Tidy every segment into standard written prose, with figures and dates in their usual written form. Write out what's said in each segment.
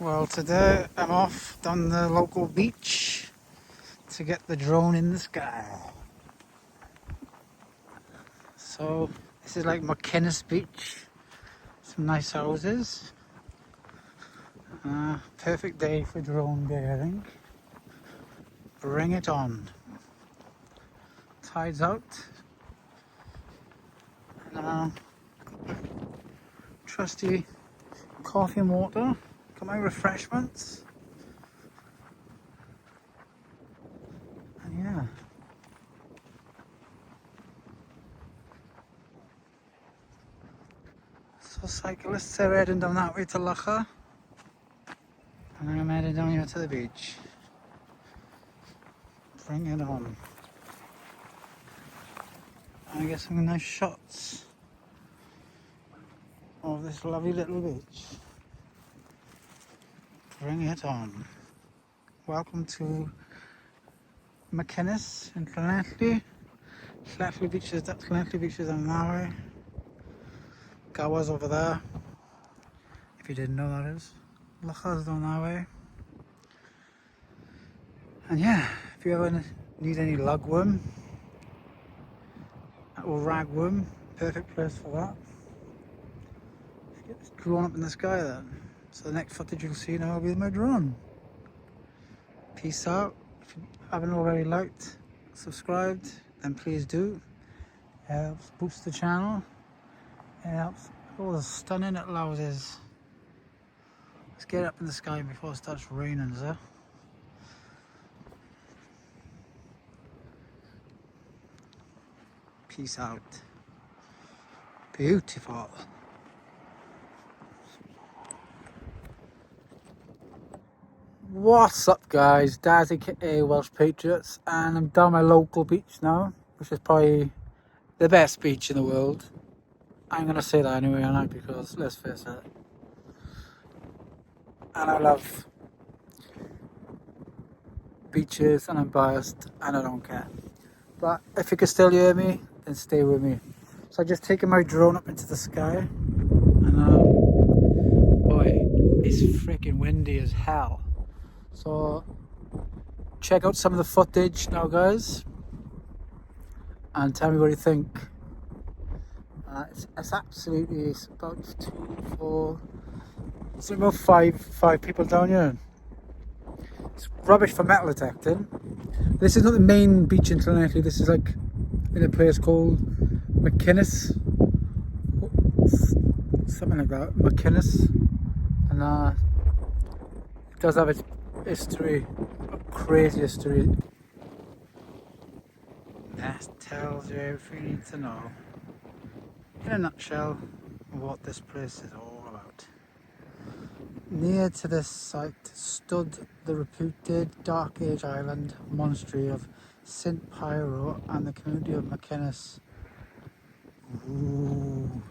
Well, today I'm off down the local beach to get the drone in the sky. So this is like Machynys beach. Some nice houses. Perfect day for drone day, I think. Bring it on. Tide's out. And trusty coffee and water. Got my refreshments. And yeah. So cyclists are heading down that way to Llanelli. And I'm heading down here to the beach. Bring it on. I get some nice shots of this lovely little beach. Bring it on. Welcome to Machynys in Llanelli. Llanelli Beach is on that way. Gower's over there. If you didn't know, that is. Llanelli's down that way. And yeah, if you ever need any lugworm or ragworm, perfect place for that. Get this drone up in the sky then. So the next footage you'll see now will be my drone. Peace out. If you haven't already liked, subscribed, then please do. It helps boost the channel. It helps all the stunning little houses. Let's get up in the sky before it starts raining, sir. Peace out. Beautiful. What's up, guys? Daz, aka Welsh Patriots, and I'm down my local beach now, which is probably the best beach in the world. I'm gonna say that anyway, aren't I? Because let's face it, and I love beaches, and I'm biased, and I don't care. But if you can still hear me, then stay with me. So I've just taken my drone up into the sky, and boy, it's freaking windy as hell. So check out some of the footage now, guys, and tell me what you think. It's absolutely, it's about 2, 4, it's about five people down here. It's rubbish for metal detecting. This is not the main beach in Llanelli. This is like in a place called Machynys, something like that. Machynys, and it does have its history, a crazy history. That tells you everything you need to know, in a nutshell, what this place is all about. Near to this site stood the reputed Dark Age Island monastery of St. Pyro and the community of Machynys. Ooh.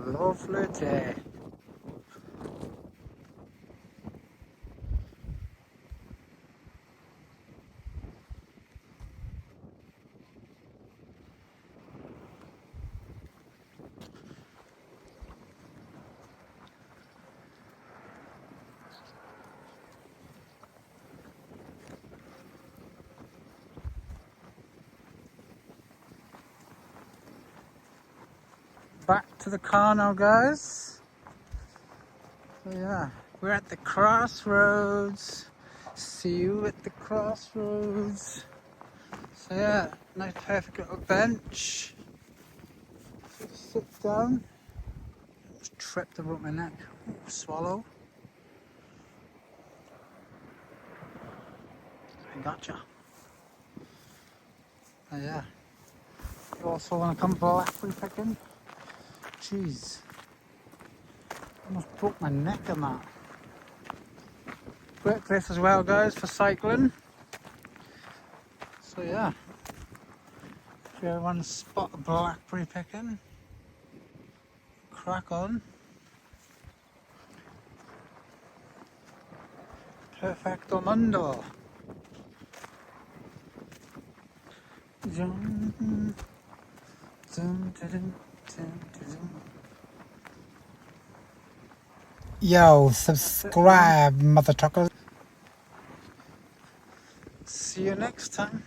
lovely day. Back to the car now, guys. So yeah, we're at the crossroads. See you at the crossroads. So yeah, nice perfect little bench. Just sit down. Just tripped about my neck. Ooh, swallow. I gotcha. Oh yeah. You also want to come blackberry picking? Jeez. Almost broke my neck on that. Great place as well, guys, for cycling. So yeah, if you ever want to spot a blackberry picking, crack on. Perfecto mundo. Dun, dun, dun, dun, dun, dun. Yo, subscribe, mother truckers. See you next time.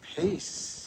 Peace.